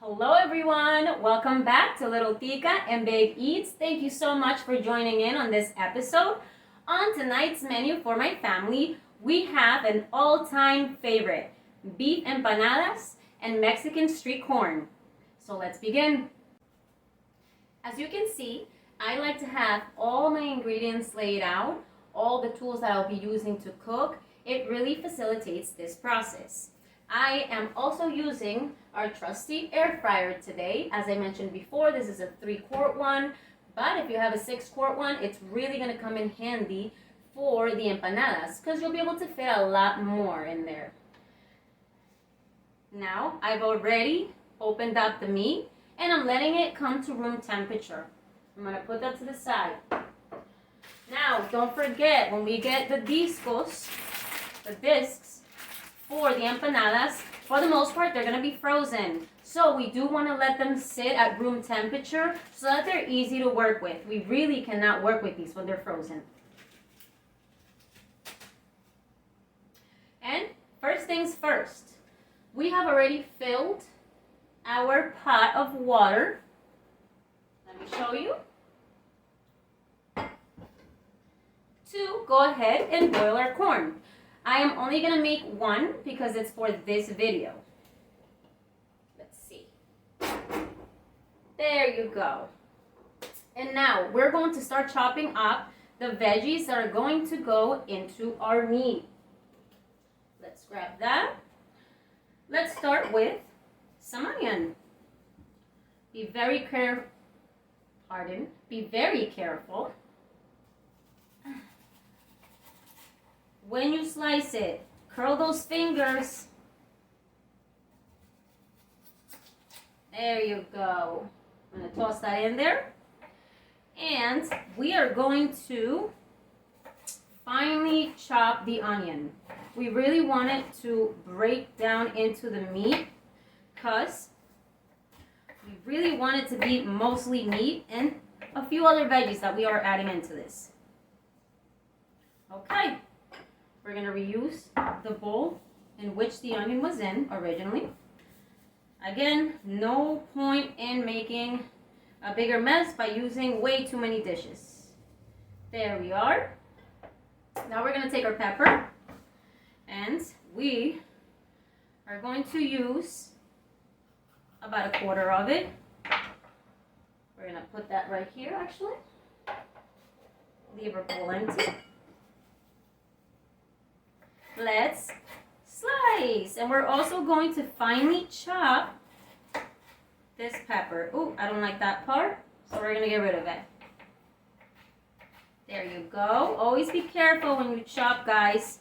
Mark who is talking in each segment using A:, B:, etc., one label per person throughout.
A: Hello everyone, welcome back to Little Tica and Big Eats. Thank you so much for joining in on this episode. On tonight's menu for my family, we have an all-time favorite, beef empanadas and Mexican street corn. So let's begin. As you can see, I like to have all my ingredients laid out, all the tools that I'll be using to cook. It really facilitates this process. I am also using our trusty air fryer today. As I mentioned before, this is a 3-quart one, but if you have a 6-quart one, it's really going to come in handy for the empanadas because you'll be able to fit a lot more in there. Now, I've already opened up the meat and I'm letting it come to room temperature. I'm going to put that to the side. Now, don't forget, when we get the discos, the discs, for the empanadas, for the most part, they're going to be frozen. So we do want to let them sit at room temperature so that they're easy to work with. We really cannot work with these when they're frozen. And first things first, we have already filled our pot of water. Let me show you. To go ahead and boil our corn. I am only going to make one because it's for this video. Let's see. There you go. And now we're going to start chopping up the veggies that are going to go into our meat. Let's grab that. Let's start with some onion. Be very careful. When you slice it, curl those fingers. There you go. I'm going to toss that in there. And we are going to finely chop the onion. We really want it to break down into the meat because we really want it to be mostly meat and a few other veggies that we are adding into this. Okay. We're going to reuse the bowl in which the onion was in originally. Again, no point in making a bigger mess by using way too many dishes. There we are. Now we're going to take our pepper and we are going to use about 1/4 of it. We're going to put that right here actually. Leave our bowl empty. Let's slice. And we're also going to finely chop this pepper. Oh, I don't like that part, so we're going to get rid of it. There you go. Always be careful when you chop, guys.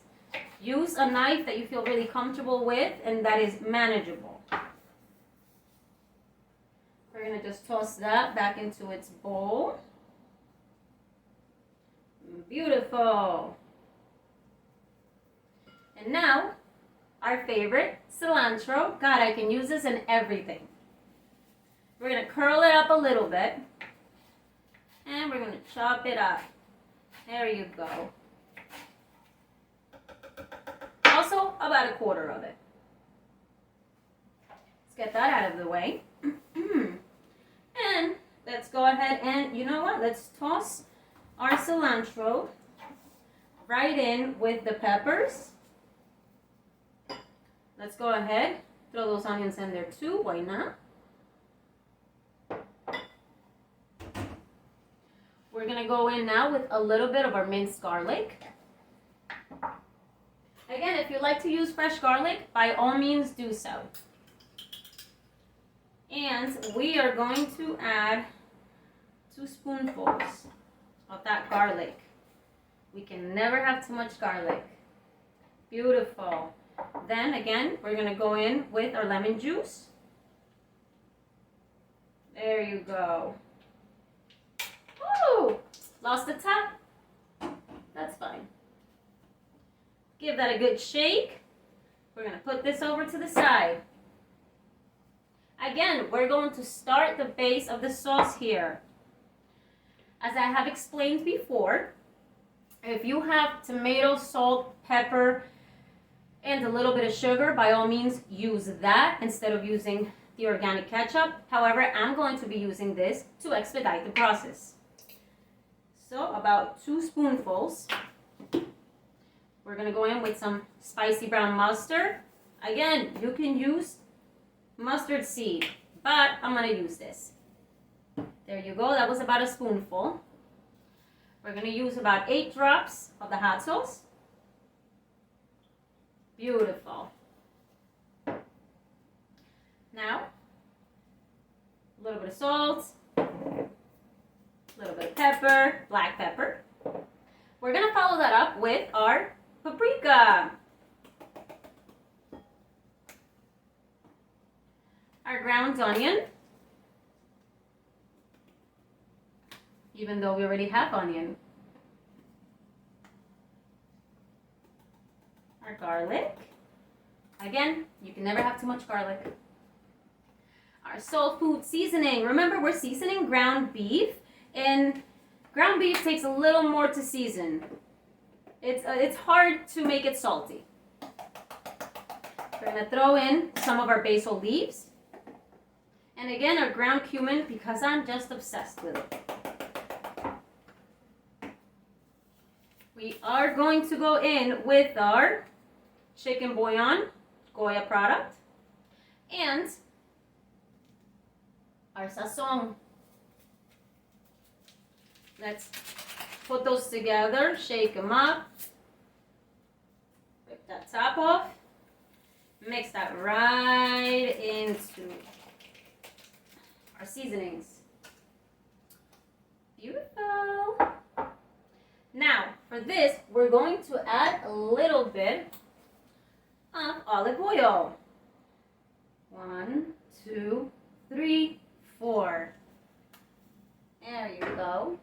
A: Use a knife that you feel really comfortable with and that is manageable. We're going to just toss that back into its bowl. Beautiful. And now, our favorite, cilantro. God, I can use this in everything. We're going to curl it up a little bit. And we're going to chop it up. There you go. Also, about 1/4 of it. Let's get that out of the way. And let's go ahead and, you know what? Let's toss our cilantro right in with the peppers. Let's go ahead, throw those onions in there too, why not? We're going to go in now with a little bit of our minced garlic. Again, if you like to use fresh garlic, by all means do so. And we are going to add 2 spoonfuls of that garlic. We can never have too much garlic. Beautiful. Then again, we're going to go in with our lemon juice. There you go. Woo! Lost the top? That's fine. Give that a good shake. We're going to put this over to the side. Again, we're going to start the base of the sauce here. As I have explained before, if you have tomato, salt, pepper, and a little bit of sugar, by all means use that instead of using the organic ketchup. However, I'm going to be using this to expedite the process. So about 2 spoonfuls. We're going to go in with some spicy brown mustard. Again, you can use mustard seed, but I'm going to use this. There you go. That was about a spoonful. We're going to use about 8 drops of the hot sauce. Beautiful. Now, a little bit of salt, a little bit of pepper, black pepper. We're going to follow that up with our paprika. Our ground onion. Even though we already have onion. Our garlic. Again, you can never have too much garlic. Our soul food seasoning. Remember, we're seasoning ground beef, and ground beef takes a little more to season. It's hard to make it salty. We're going to throw in some of our basil leaves. And again, our ground cumin, because I'm just obsessed with it. We are going to go in with our chicken bouillon, Goya product, and our sazon. Let's put those together, shake them up, rip that top off, mix that right into our seasonings. Beautiful. Now, for this, we're going to add a little bit of olive oil. 1, 2, 3, 4. There you go.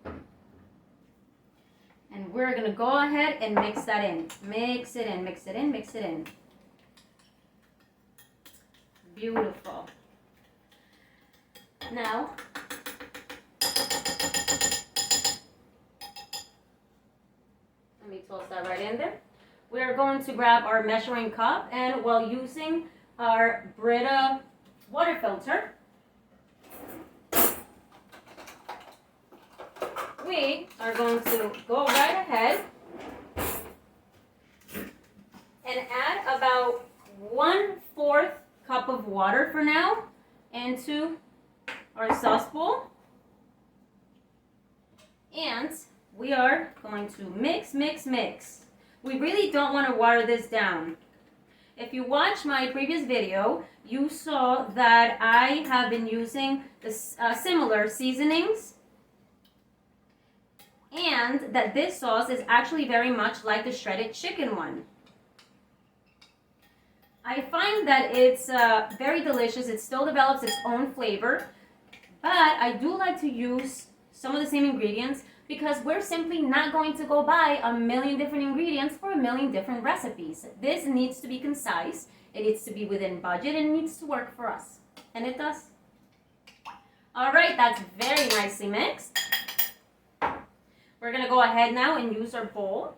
A: And we're going to go ahead and mix that in. Mix it in, mix it in, mix it in. Beautiful. Now, let me toss that right in there. We are going to grab our measuring cup, and while using our Brita water filter, we are going to go right ahead and add about 1/4 cup of water for now into our sauce bowl. And we are going to mix, mix, mix. We really don't want to water this down. If you watched my previous video, you saw that I have been using this, similar seasonings, and that this sauce is actually very much like the shredded chicken one. I find that it's very delicious. It still develops its own flavor, but I do like to use some of the same ingredients because we're simply not going to go buy a million different ingredients for a million different recipes. This needs to be concise, it needs to be within budget, and it needs to work for us. And it does. All right, that's very nicely mixed. We're gonna go ahead now and use our bowl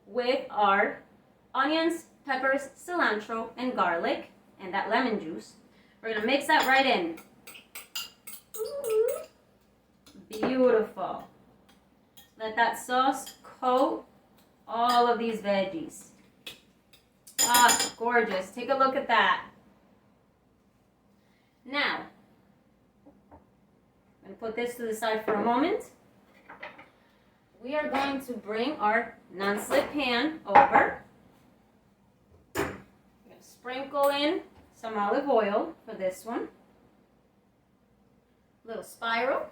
A: with our onions, peppers, cilantro, and garlic, and that lemon juice. We're gonna mix that right in. Ooh, beautiful. Let that sauce coat all of these veggies. Ah, gorgeous. Take a look at that. Now, I'm going to put this to the side for a moment. We are going to bring our non-slip pan over. I'm going to sprinkle in some olive oil for this one. A little spiral.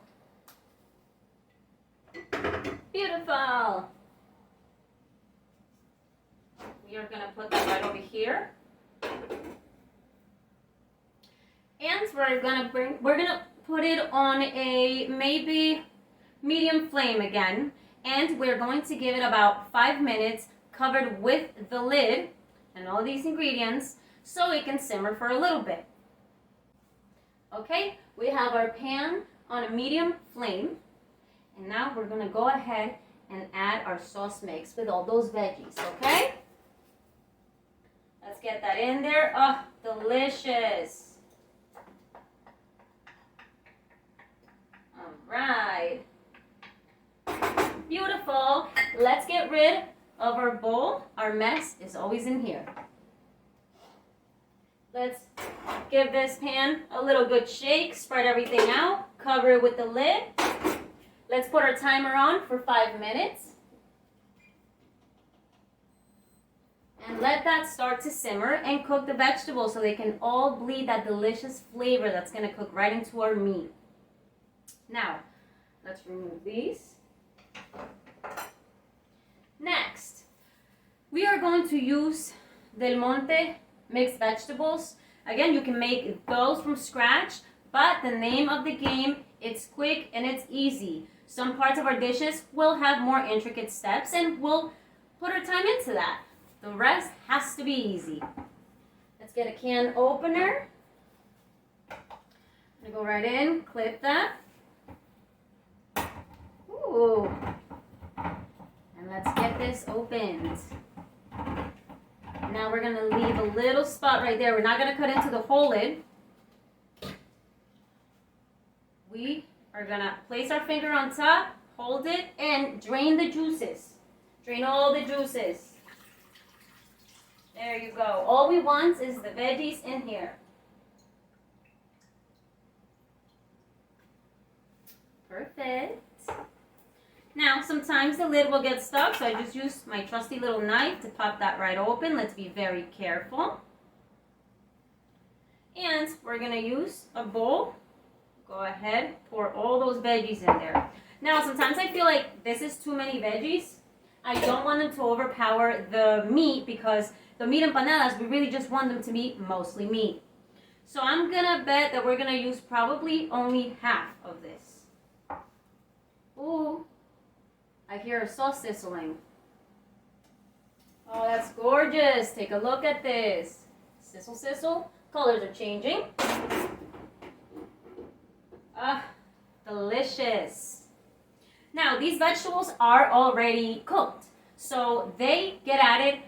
A: Beautiful. We are going to put that right over here. And we're going to put it on a maybe medium flame again. And we're going to give it about 5 minutes covered with the lid and all these ingredients so it can simmer for a little bit. Okay, we have our pan on a medium flame. And now we're going to go ahead and add our sauce mix with all those veggies, okay? Let's get that in there. Oh, delicious. let's get rid of our bowl. Our mess is always in here. Let's give this pan a little good shake, spread everything out, cover it with the lid. Let's put our timer on for 5 minutes. And let that start to simmer and cook the vegetables so they can all bleed that delicious flavor that's going to cook right into our meat. Now, let's remove these. Next, we are going to use Del Monte mixed vegetables. Again, you can make those from scratch, but the name of the game, it's quick and it's easy. Some parts of our dishes will have more intricate steps and we'll put our time into that. The rest has to be easy. Let's get a can opener. I'm gonna go right in, clip that. Ooh. And let's get this opened. Now we're gonna leave a little spot right there. We're not gonna cut into the whole lid. We are gonna place our finger on top, hold it, and drain the juices. Drain all the juices. There you go. All we want is the veggies in here. Perfect. Now, sometimes the lid will get stuck, so I just use my trusty little knife to pop that right open. Let's be very careful. And we're going to use a bowl. Go ahead, pour all those veggies in there. Now, sometimes I feel like this is too many veggies. I don't want them to overpower the meat because the meat empanadas, we really just want them to be mostly meat. So I'm going to bet that we're going to use probably only half of this. Ooh, I hear a sauce sizzling. Oh, that's gorgeous. Take a look at this. Sizzle, sizzle. Colors are changing. Ah, delicious. Now, these vegetables are already cooked. So they get added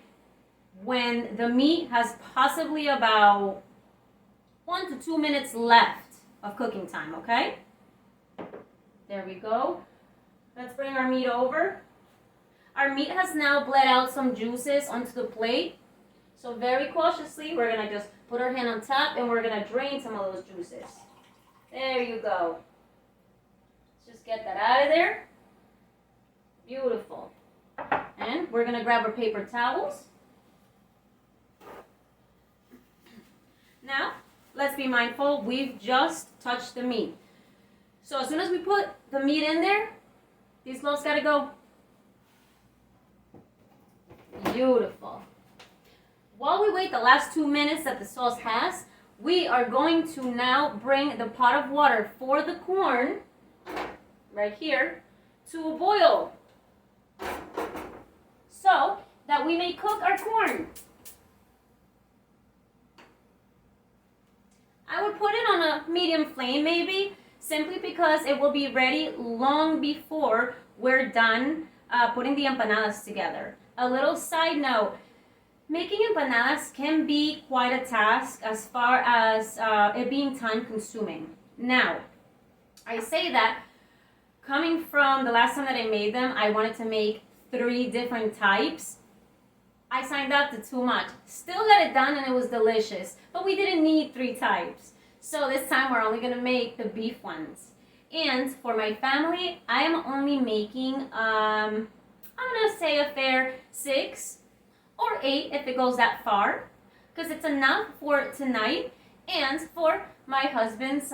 A: when the meat has possibly about 1 to 2 minutes left of cooking time, okay? There we go. Let's bring our meat over. Our meat has now bled out some juices onto the plate. So very cautiously, we're gonna just put our hand on top and we're gonna drain some of those juices. There you go. Let's just get that out of there. Beautiful. And we're gonna grab our paper towels. Now, let's be mindful, we've just touched the meat. So as soon as we put the meat in there, these gloves gotta go. Beautiful. While we wait the last 2 minutes that the sauce has, we are going to now bring the pot of water for the corn, right here, to a boil. So that we may cook our corn. I would put it on a medium flame maybe, simply because it will be ready long before we're done putting the empanadas together. A little side note, making empanadas can be quite a task as far as it being time consuming. Now, I say that coming from the last time that I made them, I wanted to make 3 different types. I signed up to too much. Still got it done and it was delicious, but we didn't need 3 types. So this time we're only gonna make the beef ones. And for my family, I am only making, I'm gonna say a fair 6 or 8 if it goes that far, because it's enough for tonight and for my husband's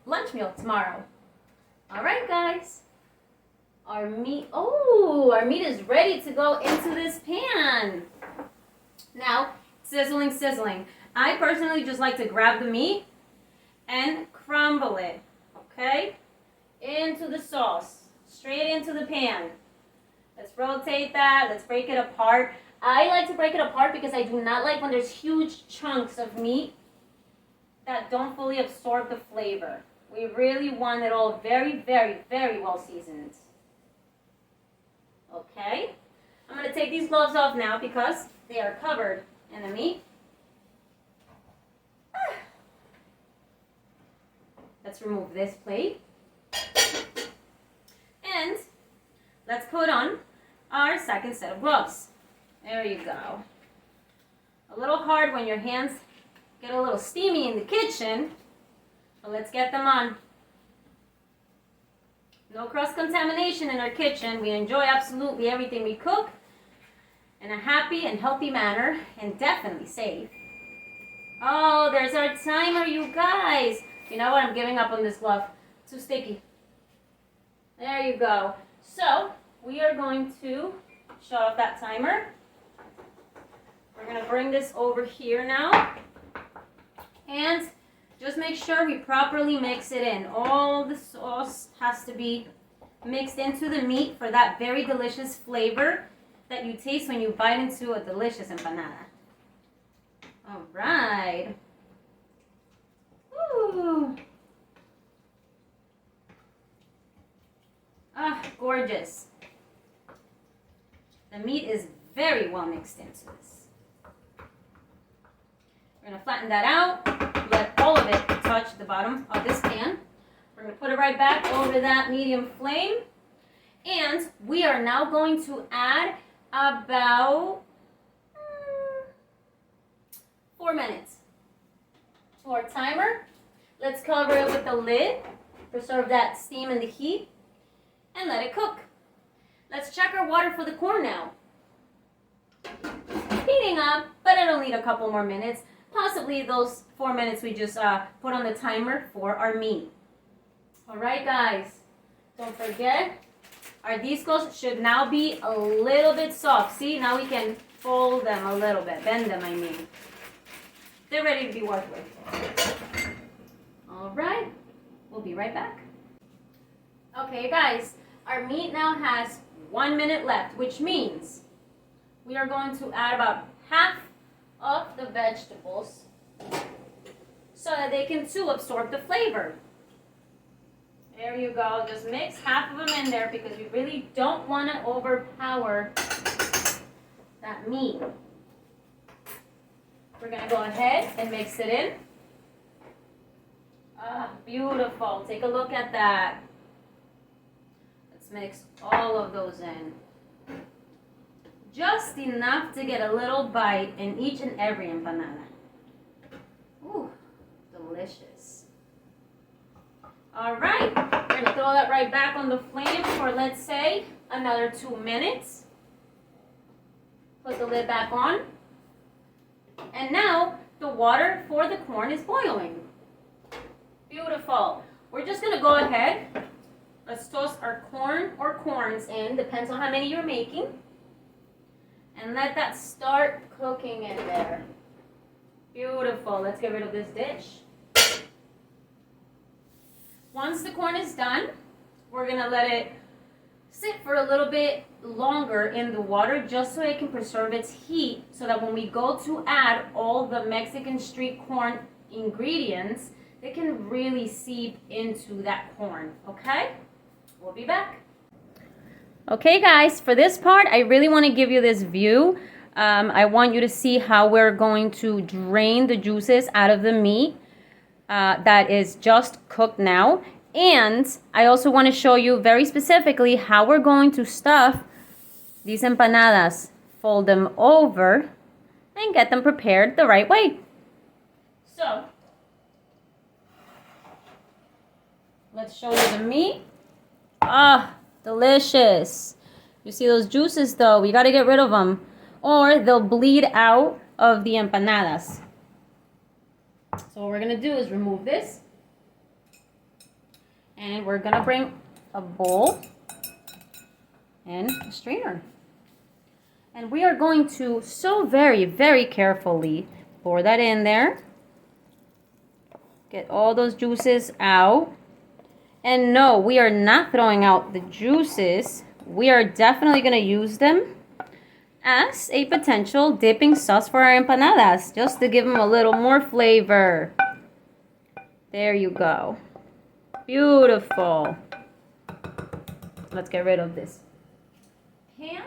A: lunch meal tomorrow. All right, guys. Our meat is ready to go into this pan. Now, sizzling, sizzling. I personally just like to grab the meat and crumble it, okay, into the sauce, straight into the pan. Let's rotate that, let's break it apart. I like to break it apart because I do not like when there's huge chunks of meat that don't fully absorb the flavor. We really want it all very, very, very well seasoned. Okay, I'm going to take these gloves off now because they are covered in the meat. Let's remove this plate. And let's put on second set of gloves. There you go. A little hard when your hands get a little steamy in the kitchen, but let's get them on. No cross-contamination in our kitchen. We enjoy absolutely everything we cook in a happy and healthy manner, and definitely safe. Oh, there's our timer, you guys. You know what? I'm giving up on this glove. Too sticky. There you go. So, we are going to shut off that timer. We're going to bring this over here now. And just make sure we properly mix it in. All the sauce has to be mixed into the meat for that very delicious flavor that you taste when you bite into a delicious empanada. All right. Ooh. Ah, gorgeous. The meat is very well mixed into this. We're going to flatten that out. Let all of it touch the bottom of this pan. We're going to put it right back over that medium flame. And we are now going to add about 4 minutes to our timer. Let's cover it with the lid. Preserve that steam and the heat. And let it cook. Let's check our water for the corn now. Heating up, but it'll need a couple more minutes. Possibly those 4 minutes we just put on the timer for our meat. Alright guys, don't forget, our discos should now be a little bit soft. See, now we can fold them a little bit, bend them I mean. They're ready to be worked with. Alright, we'll be right back. Okay guys, our meat now has 1 minute left, which means we are going to add about half of the vegetables so that they can too absorb the flavor. There you go. Just mix half of them in there because we really don't want to overpower that meat. We're going to go ahead and mix it in. Ah, beautiful. Take a look at that. Let's mix all of those in. Just enough to get a little bite in each and every empanada. Ooh, delicious. All right, we're gonna throw that right back on the flame for, let's say, another 2 minutes. Put the lid back on. And now the water for the corn is boiling. Beautiful. We're just gonna go ahead. Let's toss our corn or corns in, depends on how many you're making. And let that start cooking in there. Beautiful. Let's get rid of this dish. Once the corn is done, we're going to let it sit for a little bit longer in the water just so it can preserve its heat so that when we go to add all the Mexican street corn ingredients, they can really seep into that corn. Okay? We'll be back. Okay guys, for this part, I really want to give you this view. I want you to see how we're going to drain the juices out of the meat that is just cooked now. And I also want to show you very specifically how we're going to stuff these empanadas. Fold them over and get them prepared the right way. So, let's show you the meat. Ah. Delicious. You see those juices though, we got to get rid of them or they'll bleed out of the empanadas. So what we're going to do is remove this and we're going to bring a bowl and a strainer. And we are going to so very, very carefully pour that in there. Get all those juices out. And no, we are not throwing out the juices. We are definitely going to use them as a potential dipping sauce for our empanadas, just to give them a little more flavor. There you go. Beautiful. Let's get rid of this pan.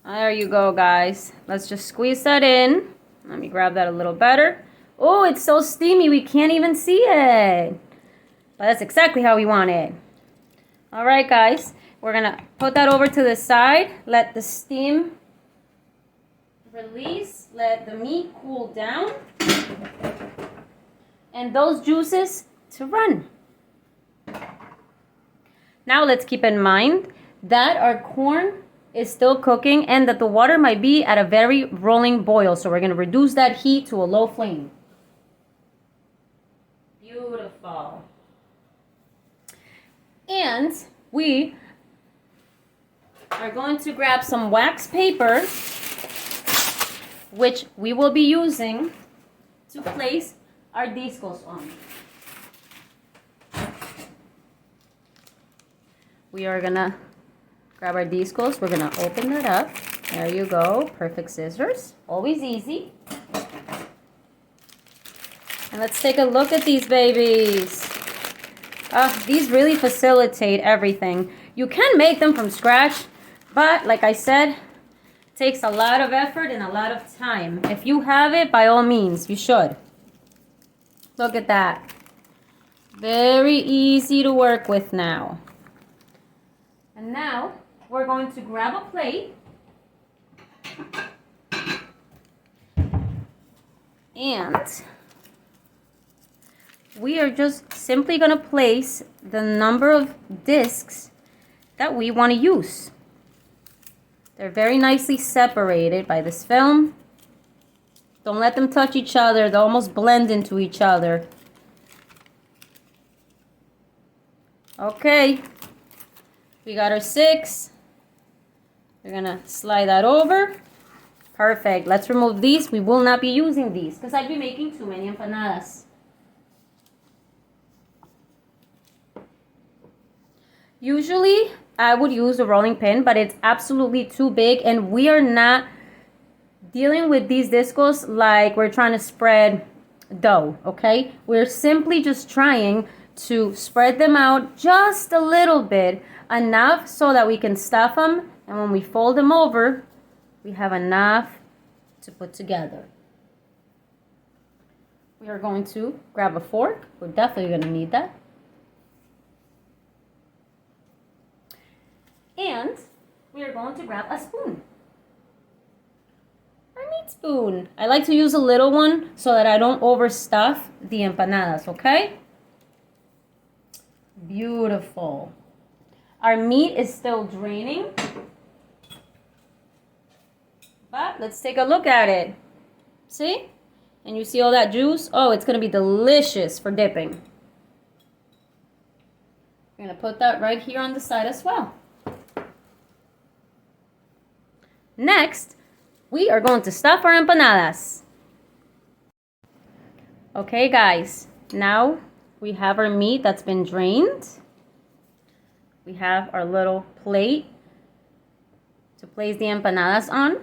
A: There you go, guys. Let's just squeeze that in. Let me grab that a little better. Oh, it's so steamy we can't even see it. But that's exactly how we want it. All right, guys. We're gonna put that over to the side, let the steam release, let the meat cool down, and those juices to run. Now let's keep in mind that our corn is still cooking and that the water might be at a very rolling boil. So we're gonna reduce that heat to a low flame. Beautiful. And we are going to grab some wax paper, which we will be using to place our discos on. We are gonna grab our discos. We're gonna open that up. There you go. Perfect scissors. Always easy. And let's take a look at these babies. These really facilitate everything. You can make them from scratch, but like I said, it takes a lot of effort and a lot of time. If you have it, by all means, you should. Look at that. Very easy to work with now. And now we're going to grab a plate and we are just simply going to place the number of discs that we want to use. They're very nicely separated by this film. Don't let them touch each other. They'll almost blend into each other. Okay. We got our 6. We're going to slide that over. Perfect. Let's remove these. We will not be using these because I'd be making too many empanadas. Usually, I would use a rolling pin, but it's absolutely too big, and we are not dealing with these discos like we're trying to spread dough, okay? We're simply just trying to spread them out just a little bit, enough so that we can stuff them, and when we fold them over, we have enough to put together. We are going to grab a fork. We're definitely going to need that. And we are going to grab a spoon. Our meat spoon. I like to use a little one so that I don't overstuff the empanadas, okay? Beautiful. Our meat is still draining. But let's take a look at it. See? And you see all that juice? Oh, it's going to be delicious for dipping. We're going to put that right here on the side as well. Next, we are going to stuff our empanadas. Okay, guys. Now we have our meat that's been drained. We have our little plate to place the empanadas on.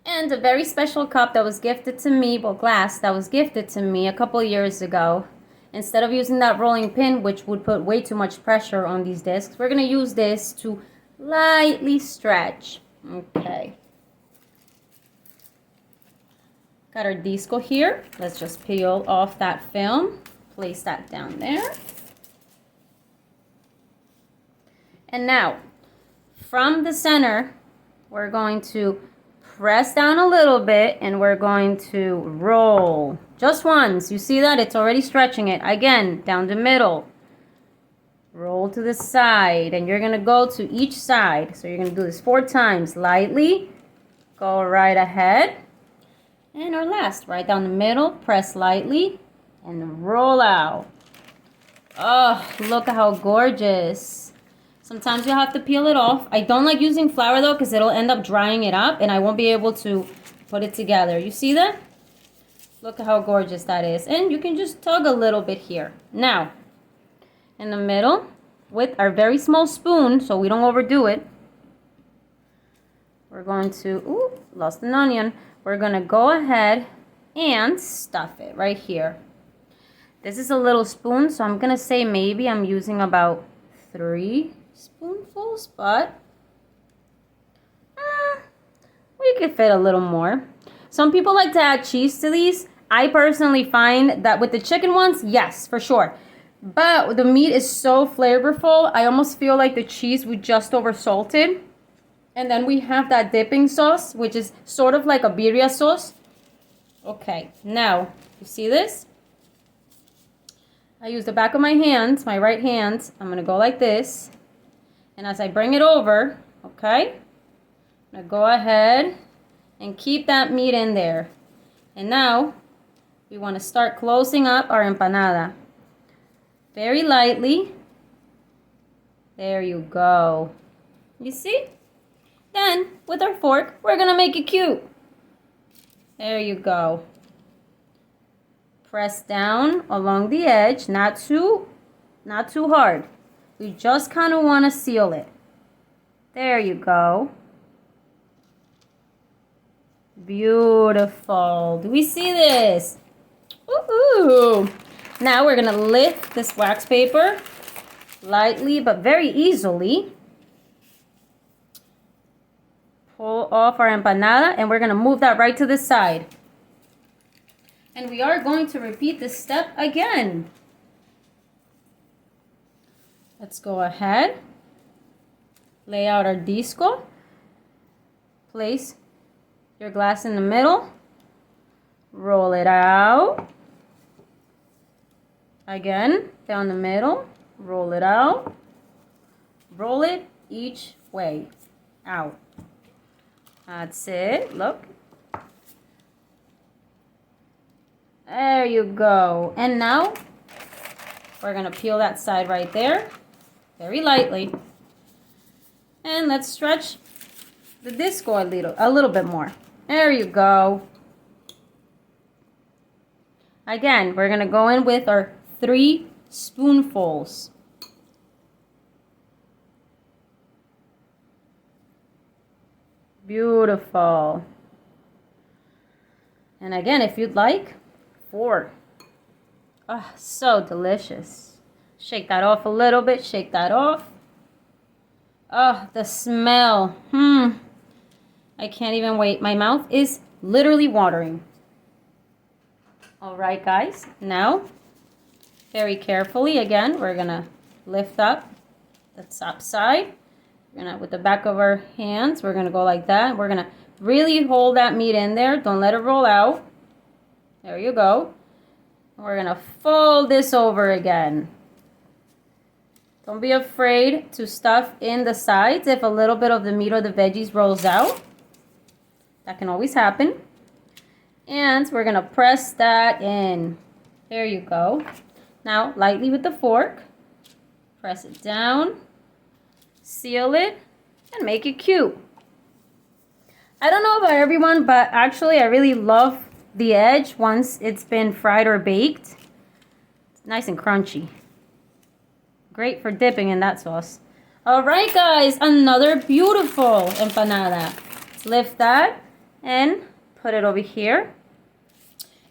A: And a very special cup that was gifted to me, well, glass that was gifted to me a couple years ago. Instead of using that rolling pin, which would put way too much pressure on these discs, we're going to use this to lightly stretch. Okay. Got our disco here. Let's just peel off that film. Place that down there. And now, from the center, we're going to press down a little bit and we're going to roll. Just once. You see that? It's already stretching it. Again, down the middle. Roll to the side, and you're going to go to each side. So you're going to do this 4 times. Lightly, go right ahead. And our last, right down the middle, press lightly, and roll out. Oh, look at how gorgeous. Sometimes you'll have to peel it off. I don't like using flour, though, because it'll end up drying it up, and I won't be able to put it together. You see that? Look at how gorgeous that is. And you can just tug a little bit here. Now, in the middle with our very small spoon so we don't overdo it, we're going to, ooh, lost an onion. We're going to go ahead and stuff it right here. This is a little spoon, so I'm going to say maybe I'm using about 3 spoonfuls, but we could fit a little more. Some people like to add cheese to these. I personally find that with the chicken ones, yes, for sure. But the meat is so flavorful. I almost feel like the cheese we just over salted. And then we have that dipping sauce, which is sort of like a birria sauce. Okay, now, you see this? I use the back of my hands, my right hand. I'm going to go like this. And as I bring it over, okay, I'm going to go ahead and keep that meat in there. And now, we want to start closing up our empanada. Very lightly. There you go. You see? Then, with our fork, we're going to make it cute. There you go. Press down along the edge, not too hard. We just kind of want to seal it. There you go. Beautiful. Do we see this? Woohoo! Now we're going to lift this wax paper lightly but very easily. Pull off our empanada and we're going to move that right to the side. And we are going to repeat this step again. Let's go ahead. Lay out our disco. Place your glass in the middle. Roll it out. Again, down the middle. Roll it out. Roll it each way out. That's it. Look. There you go. And now we're going to peel that side right there very lightly. And let's stretch the disco a little bit more. There you go. Again, we're going to go in with our 3 spoonfuls. Beautiful. And again, if you'd like, 4. Oh, so delicious. Shake that off a little bit. Shake that off. Oh, the smell. I can't even wait. My mouth is literally watering. All right, guys. Now, very carefully, again, we're going to lift up the top side. We're gonna, with the back of our hands, we're going to go like that. We're going to really hold that meat in there. Don't let it roll out. There you go. We're going to fold this over again. Don't be afraid to stuff in the sides if a little bit of the meat or the veggies rolls out. That can always happen. And we're going to press that in. There you go. Now, lightly with the fork, press it down, seal it, and make it cute. I don't know about everyone, but actually I really love the edge once it's been fried or baked. It's nice and crunchy. Great for dipping in that sauce. All right, guys, another beautiful empanada. Let's lift that and put it over here.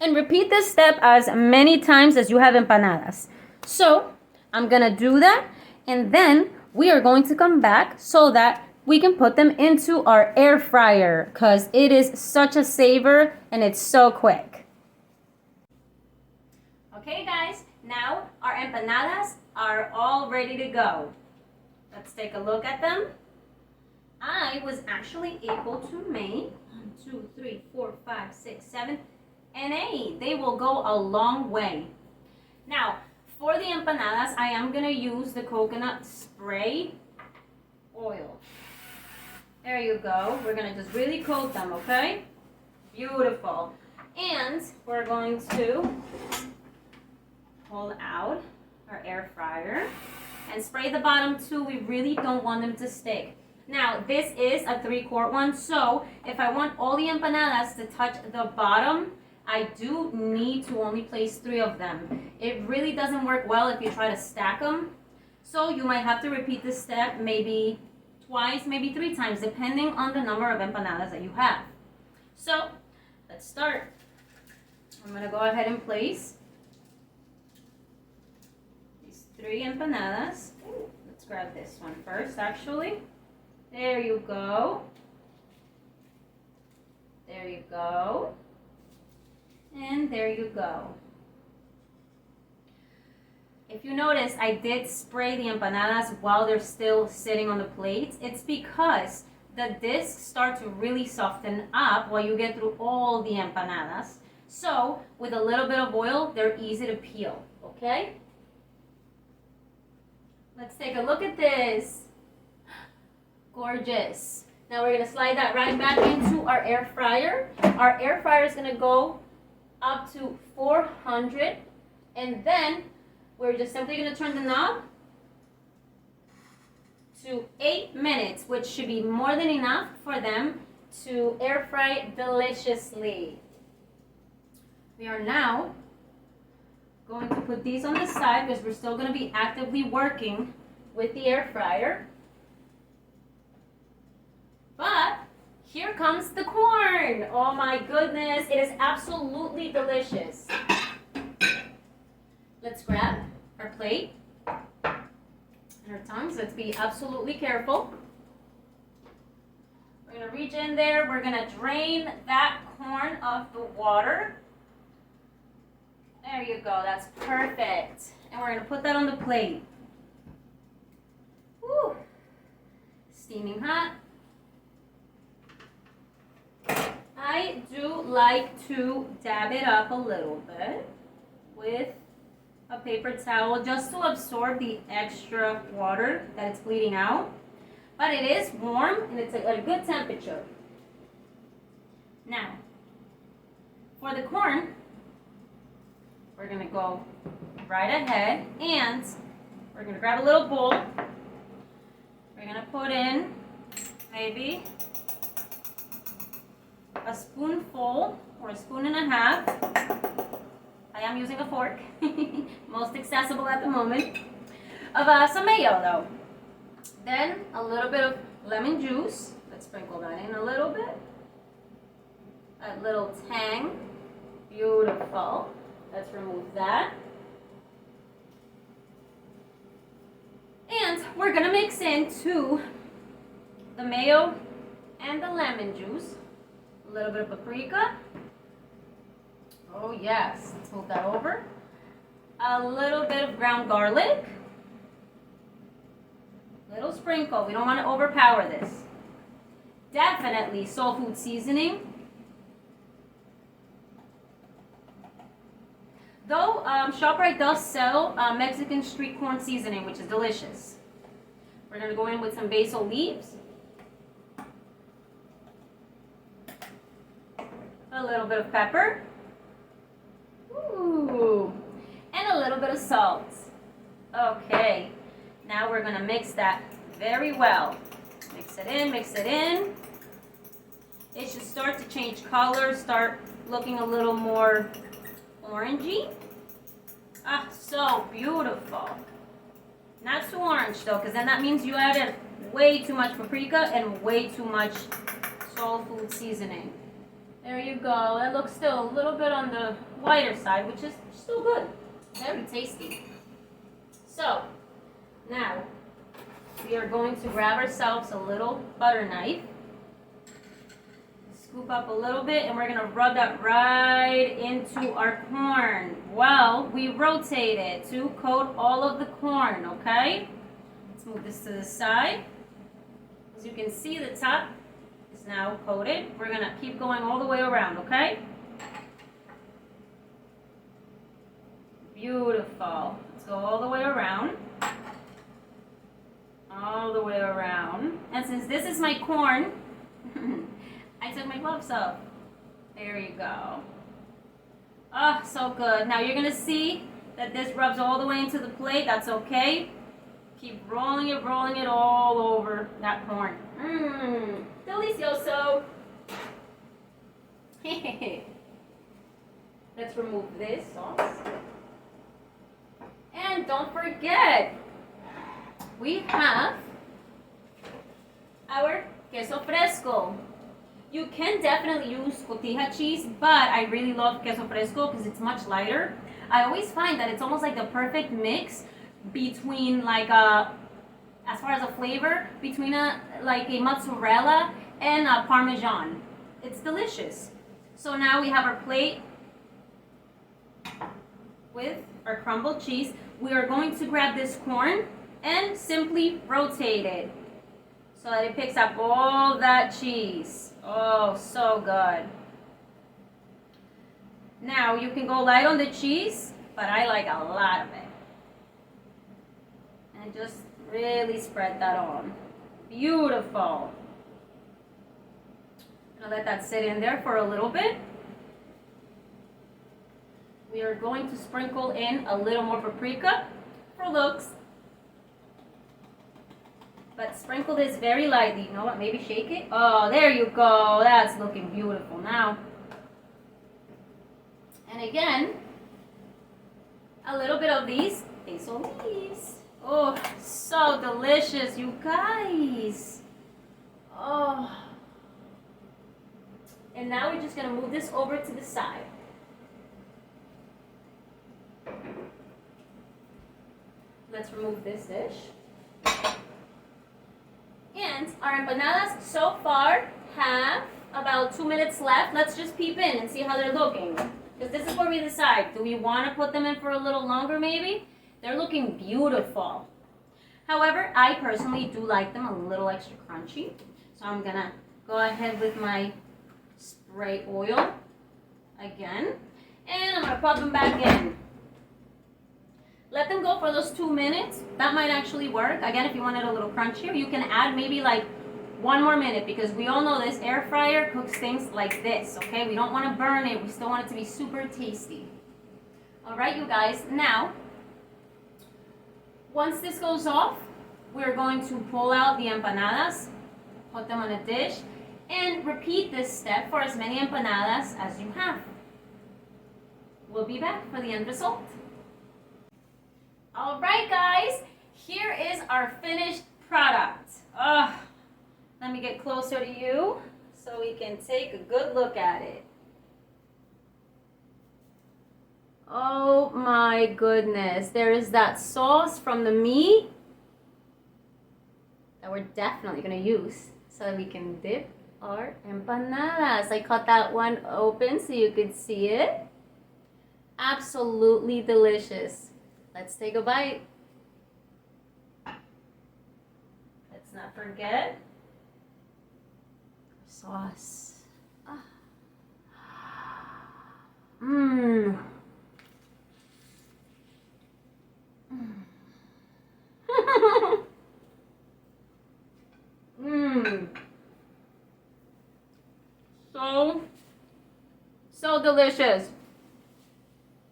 A: And repeat this step as many times as you have empanadas. So I'm going to do that, and then we are going to come back so that we can put them into our air fryer because it is such a saver and it's so quick. Okay, guys, now our empanadas are all ready to go. Let's take a look at them. I was actually able to make 1, 2, 3, 4, 5, 6, 7, and 8. They will go a long way. Now, for the empanadas, I am going to use the coconut spray oil. There you go. We're going to just really coat them, okay? Beautiful. And we're going to pull out our air fryer and spray the bottom too. We really don't want them to stick. Now, this is a 3-quart one, so if I want all the empanadas to touch the bottom, I do need to only place 3 of them. It really doesn't work well if you try to stack them. So you might have to repeat this step maybe twice, maybe 3 times, depending on the number of empanadas that you have. So let's start. I'm going to go ahead and place these 3 empanadas. Let's grab this one first, actually. There you go. There you go. And there you go. If you notice, I did spray the empanadas while they're still sitting on the plate. It's because the discs start to really soften up while you get through all the empanadas. So with a little bit of oil, they're easy to peel, okay? Let's take a look at this. Gorgeous. Now we're gonna slide that right back into our air fryer. Our air fryer is gonna go up to 400, and then we're just simply gonna turn the knob to 8 minutes, which should be more than enough for them to air fry deliciously. We are now going to put these on the side because we're still gonna be actively working with the air fryer. But here comes the corn. Oh my goodness, it is absolutely delicious. Let's grab our plate and our tongs. Let's be absolutely careful. We're gonna reach in there. We're gonna drain that corn of the water. There you go, that's perfect. And we're gonna put that on the plate. Woo! Steaming hot. I do like to dab it up a little bit with a paper towel just to absorb the extra water that it's bleeding out. But it is warm and it's at a good temperature. Now, for the corn, we're gonna go right ahead and we're gonna grab a little bowl. We're gonna put in maybe a spoonful or a spoon and a half. I am using a fork, most accessible at the moment, of some mayo though. Then a little bit of lemon juice. Let's sprinkle that in a little bit. A little tang. Beautiful. Let's remove that. And we're gonna mix into the mayo and the lemon juice. A little bit of paprika. Oh yes, let's move that over. A little bit of ground garlic. Little sprinkle, we don't want to overpower this. Definitely soul food seasoning. Though ShopRite does sell Mexican street corn seasoning, which is delicious. We're going to go in with some basil leaves. A little bit of pepper. Ooh. And a little bit of salt. Okay. Now we're going to mix that very well. Mix it in, mix it in. It should start to change color, start looking a little more orangey. Ah, so beautiful. Not too orange though, because then that means you added way too much paprika and way too much soul food seasoning. There you go. That looks still a little bit on the whiter side, which is still good. Very tasty. So, now we are going to grab ourselves a little butter knife. Scoop up a little bit and we're going to rub that right into our corn. Well, we rotate it to coat all of the corn, okay? Let's move this to the side. As you can see, the top is now coated. We're going to keep going all the way around, okay? Beautiful. Let's go all the way around. All the way around. And since this is my corn, I took my gloves off. There you go. Oh, so good. Now you're going to see that this rubs all the way into the plate. That's okay. Keep rolling it all over that corn. Mmm, delicioso. Let's remove this sauce. And don't forget, we have our queso fresco. You can definitely use cotija cheese, but I really love queso fresco because it's much lighter. I always find that it's almost like the perfect mix between like as far as a flavor, between a mozzarella and a parmesan. It's delicious. So now we have our plate with our crumbled cheese. we are going to grab this corn and simply rotate it so that it picks up all that cheese. Oh, so good. Now you can go light on the cheese, but I like a lot of it. And just really spread that on. Beautiful. I'm gonna let that sit in there for a little bit. We are going to sprinkle in a little more paprika for looks. But sprinkle this very lightly. You know what? Maybe shake it. Oh, there you go. That's looking beautiful now. And again, a little bit of these basil leaves. Oh, so delicious, you guys. Oh. And now we're just going to move this over to the side. Let's remove this dish. And our empanadas so far have about 2 minutes left. Let's just peep in and see how they're looking. Because this is where we decide. Do we want to put them in for a little longer maybe? They're looking beautiful. However, I personally do like them a little extra crunchy. So I'm going to go ahead with my spray oil again. And I'm going to pop them back in. Let them go for those 2 minutes. That might actually work. Again, if you want it a little crunchier, you can add maybe like 1 more minute, because we all know this air fryer cooks things like this, okay? We don't want to burn it. We still want it to be super tasty. All right, you guys. Now, once this goes off, we're going to pull out the empanadas, put them on a dish, and repeat this step for as many empanadas as you have. We'll be back for the end result. All right, guys, here is our finished product. Let me get closer to you so we can take a good look at it. Oh my goodness, there is that sauce from the meat that we're definitely gonna use so that we can dip our empanadas. I cut that one open so you could see it. Absolutely delicious. Let's take a bite. Let's not forget sauce. Mmm. Mmm. So delicious.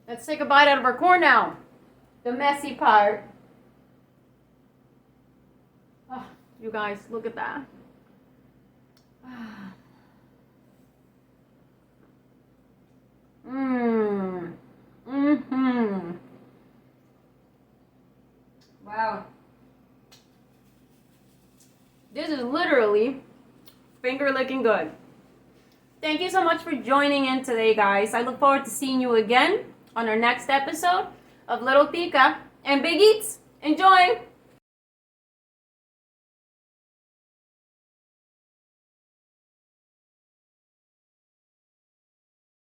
A: Let's take a bite out of our corn now. The messy part. Oh, you guys, look at that. Mmm. Mm-hmm. Wow. This is literally finger licking good. Thank you so much for joining in today, guys. I look forward to seeing you again on our next episode of Little Tica and Big Eats. Enjoy!